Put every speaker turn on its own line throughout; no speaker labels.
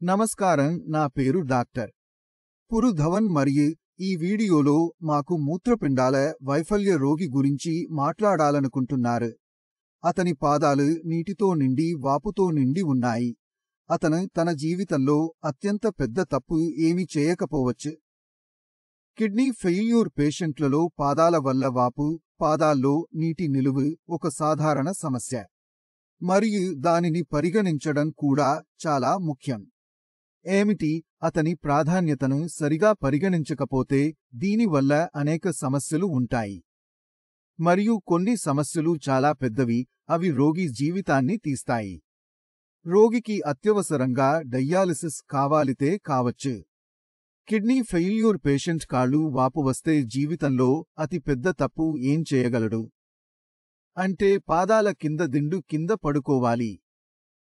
నమస్కారం, నా పేరు డాక్టర్ పురుధవన్ మరియు ఈ వీడియోలో మాకు మూత్రపిండాల వైఫల్య రోగి గురించి మాట్లాడాలనుకుంటున్నారు. అతని పాదాలు నీటితో నిండి వాపుతో నిండి ఉన్నాయి. అతను తన జీవితంలో అత్యంత పెద్ద తప్పు ఏమీ చేయకపోవచ్చు. కిడ్నీ ఫెయిల్యూర్ పేషెంట్లలో పాదాల వల్ల వాపు, పాదాల్లో నీటి నిలువు ఒక సాధారణ సమస్య. మరియు దానిని పరిగణించడం కూడా చాలా ముఖ్యం. ఏమిటి అతని ప్రాధాన్యతను సరిగా పరిగణించకపోతే దీనివల్ల అనేక సమస్యలు ఉంటాయి. మరియు కొన్ని సమస్యలు చాలా పెద్దవి, అవి రోగి జీవితాన్ని తీస్తాయి. రోగికి అత్యవసరంగా డయాలిసిస్ కావాలితే కావచ్చు. కిడ్నీ ఫెయిల్యూర్ పేషెంట్ కాళ్ళు వాపు వస్తే జీవితంలో అతి పెద్ద తప్పు ఏం చేయగలడు అంటే పాదాల కింద దిండు కింద పడుకోవాలి.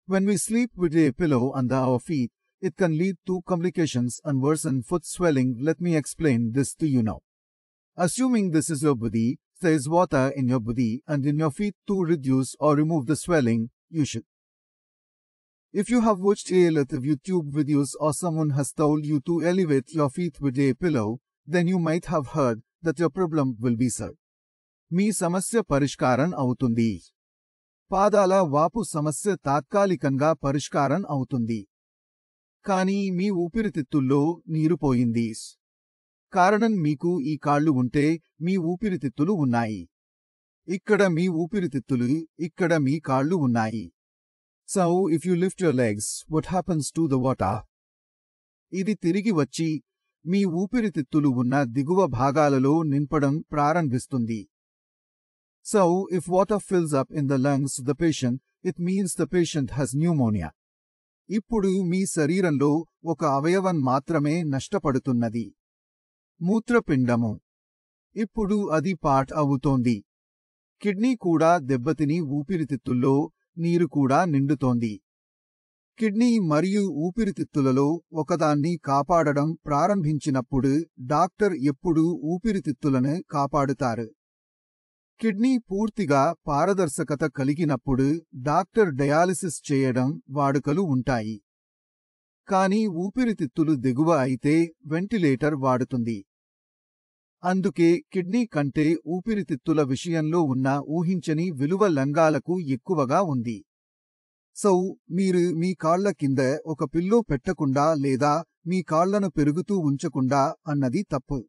When we sleep with a pillow under our feet, it can lead to complications and worsen foot swelling. Let me explain this to you now. Assuming this is your body, there is water in your body and in your feet to reduce or remove the swelling, you should. If you have watched a lot of YouTube videos or someone has told you to elevate your feet with a pillow, then you might have heard that your problem will be solved. మీ సమస్య పరిష్కారం అవుతుంది. పాదాల వాపు సమస్య తాత్కాలికంగా పరిష్కారం అవుతుంది. కానీ మీ ఊపిరితిత్తుల్లో నీరు పోయింది. కారణం మీకు ఈ కాళ్ళు ఉంటే మీ ఊపిరితిత్తులు ఉన్నాయి. ఇక్కడ మీ ఊపిరితిత్తులు, ఇక్కడ మీ కాళ్ళు ఉన్నాయి. So if you lift your legs, what happens to the water? ఇది తిరిగి వచ్చి మీ ఊపిరితిత్తులు ఉన్న దిగువ భాగాలలో నింపడం ప్రారంభిస్తుంది. So if water fills up in the lungs of the patient, it means the patient has pneumonia. ఇప్పుడు మీ శరీరంలో ఒక అవయవం మాత్రమే నష్టపడుతున్నది, మూత్రపిండము. ఇప్పుడు అది పార్ట్ అవుతోంది. కిడ్నీ కూడా దెబ్బతిని ఊపిరితిత్తుల్లో నీరు కూడా నిండుతోంది. కిడ్నీ మరియు ఊపిరితిత్తులలో ఒకదాన్ని కాపాడడం ప్రారంభించినప్పుడు డాక్టర్ ఎప్పుడూ ఊపిరితిత్తులను కాపాడుతారు. కిడ్నీ పూర్తిగా పారదర్శకత కలిగినప్పుడు డాక్టర్ డయాలిసిస్ చేయడం వాడుకలు ఉంటాయి. కానీ ఊపిరితిత్తులు దిగువ అయితే వెంటిలేటర్ వాడుతుంది. అందుకే కిడ్నీ కంటే ఊపిరితిత్తుల విషయంలో ఉన్న ఊహించని విలువ లంగాలకు ఎక్కువగా ఉంది. సో మీరు మీ కాళ్ల కింద ఒక పిల్లో పెట్టకుండా లేదా మీ కాళ్లను పెరుగుతూ ఉంచకుండా అన్నది తప్పు.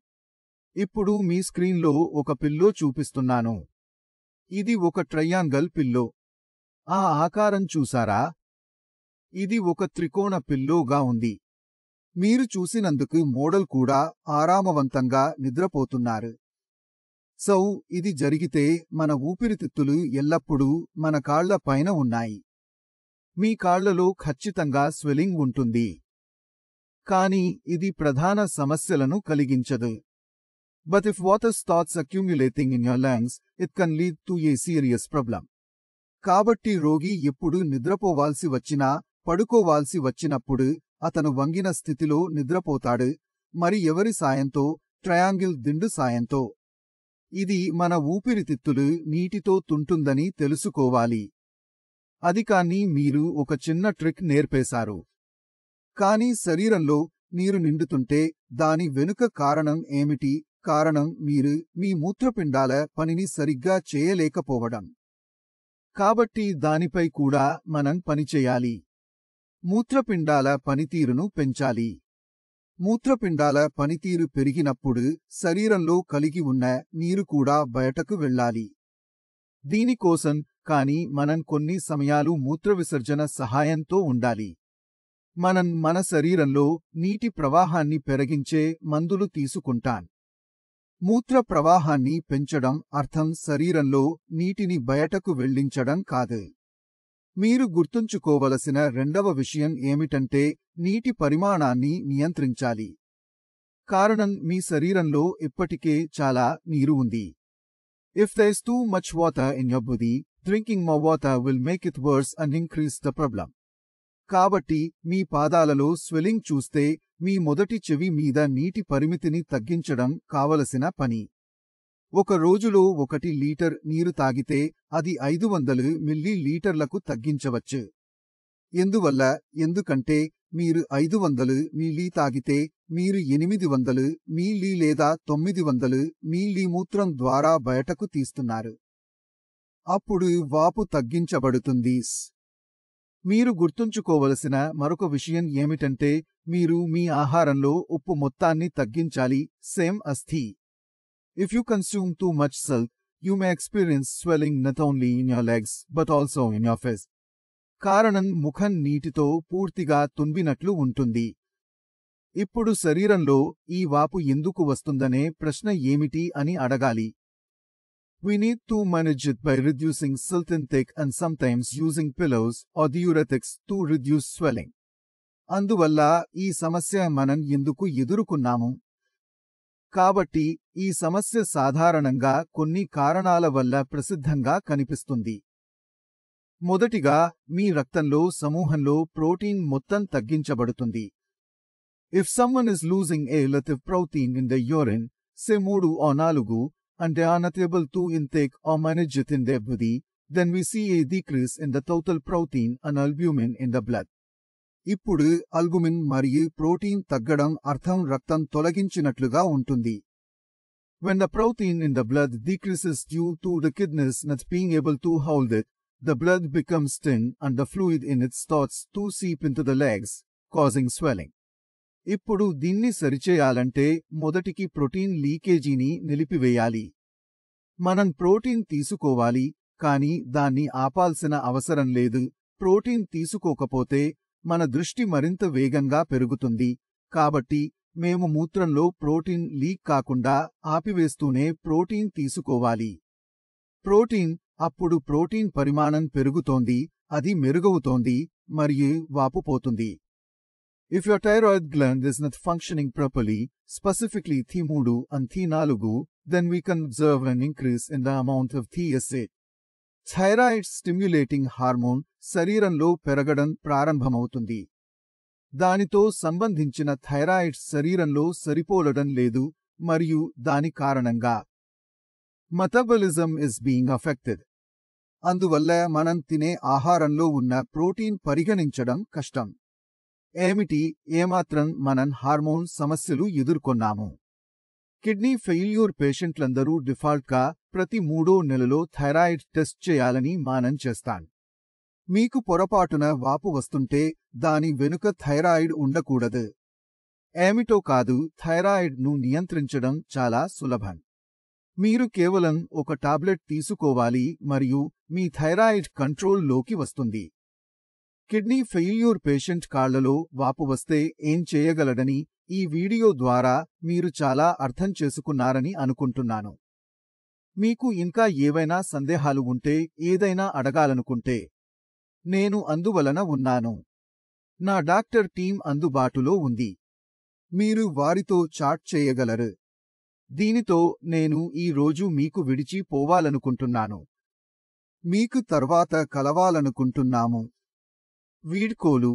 ఇప్పుడు మీ స్క్రీన్లో ఒక పిల్లో చూపిస్తున్నాను. ఇది ఒక ట్రయాంగల్ పిల్లో. ఆ ఆకారం చూసారా? ఇది ఒక త్రికోణ పిల్లోగా ఉంది. మీరు చూసినందుకు మోడల్ కూడా ఆరామవంతంగా నిద్రపోతున్నారు. సో ఇది జరిగితే మన ఊపిరితిత్తులు ఎల్లప్పుడూ మన కాళ్ల పైన ఉన్నాయి. మీ కాళ్లలో ఖచ్చితంగా స్వెల్లింగ్ ఉంటుంది. కానీ ఇది ప్రధాన సమస్యలను కలిగించదు. But if water starts accumulating in your lungs, it can lead to a serious problem. కాబట్టి రోగి ఎప్పుడు నిద్రపోవాల్సి వచ్చినా, పడుకోవాల్సి వచ్చినప్పుడు అతను వంగిన స్థితిలో నిద్రపోతాడు. మరి ఎవరి సాయంతో? ట్రయాంగిల్ దిండు సాయంతో. ఇది మన ఊపిరితిత్తులు నీటితో తుంటుందని తెలుసుకోవాలి. అది కానీ మీరు ఒక చిన్న ట్రిక్ నేర్పేశారు. కానీ శరీరంలో నీరు నిండుతుంటే దాని వెనుక కారణం ఏమిటి? కారణం మీరు మీ మూత్రపిండాల పనిని సరిగ్గా చేయలేకపోవడం. కాబట్టి దానిపై కూడా మనం పనిచేయాలి. మూత్రపిండాల పనితీరును పెంచాలి. మూత్రపిండాల పనితీరు పెరిగినప్పుడు శరీరంలో కలిగి ఉన్న నీరు కూడా బయటకు వెళ్ళాలి. దీనికోసం కానీ మనం కొన్ని సమయాలు మూత్రవిసర్జన సహాయంతో ఉండాలి. మనం మన శరీరంలో నీటి ప్రవాహాన్ని పెరిగించే మందులు తీసుకుంటాం. మూత్ర ప్రవాహాన్ని పెంచడం అర్థం శరీరంలో నీటిని బయటకు వెళ్లించడం కాదు. మీరు గుర్తుంచుకోవలసిన రెండవ విషయం ఏమిటంటే నీటి పరిమాణాన్ని నియంత్రించాలి. కారణం మీ శరీరంలో ఇప్పటికే చాలా నీరు ఉంది. If there is too much water in your body, drinking more water will make it worse and increase the problem. కాబట్టి మీ పాదాలలో స్వెల్లింగ్ చూస్తే మీ మొదటి చెవి మీద నీటి పరిమితిని తగ్గించడం కావలసిన పని. ఒక రోజులో 1 లీటర్ నీరు తాగితే అది 500 మిల్లీ లీటర్లకు తగ్గించవచ్చు. ఎందుకంటే మీరు 500 మిల్లీ తాగితే మీరు 800 మిల్లీ లేదా 900 మిల్లీ మూత్రం ద్వారా బయటకు తీస్తున్నారు. అప్పుడు వాపు తగ్గించబడుతుంది. మీరు గుర్తుంచుకోవలసిన మరొక విషయం ఏమిటంటే మీరు మీ ఆహారంలో ఉప్పు మొత్తాన్ని తగ్గించాలి. సేమ్ అస్థి. If you consume too much salt, you may experience swelling not only in your legs but also in your face. కారణం ముఖం నీటితో పూర్తిగా తుంబినట్లు ఉంటుంది. ఇప్పుడు శరీరంలో ఈ వాపు ఎందుకు వస్తుందనే ప్రశ్న ఏమిటి అని అడగాలి. We need to manage it by reducing salt intake and sometimes using pillows or diuretics to reduce swelling. అందువల్ల ఈ సమస్య మనం ఎందుకు ఎదుర్కొన్నాము? కాబట్టి ఈ సమస్య సాధారణంగా కొన్ని కారణాల వల్ల ప్రసిద్ధంగా కనిపిస్తుంది. మొదటిగా మీ రక్తంలో సమూహంలో ప్రోటీన్ మొత్తం తగ్గించబడుతుంది. If someone is losing a lot of protein in the urine, say 3 or 4, and they are not able to intake or manage it in their body, then we see a decrease in the total protein and albumin in the blood. ఇప్పుడు albumin మరియు protein తగ్గడం అర్థం రక్తం తొలగించినట్లుగా ఉంటుంది. When the protein in the blood decreases due to the kidneys not being able to hold it, the blood becomes thin and the fluid in it starts to seep into the legs, causing swelling. ఇప్పుడు దీన్ని సరిచేయాలంటే మొదటికి protein లీకేజీని నిలిపివేయాలి. మనం protein తీసుకోవాలి, కానీ దాన్ని ఆపాల్సిన అవసరం లేదు. Protein తీసుకోకపోతే మన దృష్టి మరింత వేగంగా పెరుగుతుంది. కాబట్టి మేము మూత్రంలో ప్రోటీన్ లీక్ కాకుండా ఆపివేస్తూనే ప్రోటీన్ తీసుకోవాలి. అప్పుడు ప్రోటీన్ పరిమాణం పెరుగుతోంది, అది మెరుగవుతోంది మరియు వాపు పోతుంది. If your thyroid gland is not functioning properly, specifically T3 and T4, then we can observe an increase in the amount of TSH. Thyroid stimulating hormone శరీరంలో పెరగడం ప్రారంభమవుతుంది. దానితో సంబంధించిన థైరాయిడ్ శరీరంలో సరిపోలడం లేదు మరియు దాని కారణంగా మెటబాలిజం ఇస్ బీయింగ్ అఫెక్టెడ్. అందువల్ల మనం తినే ఆహారంలో ఉన్న ప్రోటీన్ పరిగణించడం కష్టం. ఏమాత్రం మనం హార్మోన్ సమస్యలు ఎదుర్కొన్నాము. కిడ్నీ ఫెయిల్యూర్ పేషెంట్లందరూ డిఫాల్ట్గా ప్రతి 3వ నెలలో థైరాయిడ్ టెస్ట్ చేయాలని మానం చేస్తాను. మీకు పొరపాటున వాపు వస్తుంటే దాని వెనుక థైరాయిడ్ ఉండకూడదు. ఏమిటో కాదు, థైరాయిడ్ను నియంత్రించడం చాలా సులభం. మీరు కేవలం ఒక టాబ్లెట్ తీసుకోవాలి మరియు మీ థైరాయిడ్ కంట్రోల్లోకి వస్తుంది. కిడ్నీ ఫెయిల్యూర్ పేషెంట్ కాళ్లలో వాపు వస్తే ఏం చేయగలడని ఈ వీడియో ద్వారా మీరు చాలా అర్థం చేసుకున్నారని అనుకుంటున్నాను. మీకు ఇంకా ఏవైనా సందేహాలు ఉంటే, ఏదైనా అడగాలనుకుంటే నేను అందువలన ఉన్నాను. నా డాక్టర్ టీం అందుబాటులో ఉంది. మీరు వారితో చాట్ చేయగలరు. దీనితో నేను ఈ రోజు మీకు విడిచి పోవాలనుకుంటున్నాను. మీకు తర్వాత కలవాలనుకుంటున్నాము. వీడ్కోలు.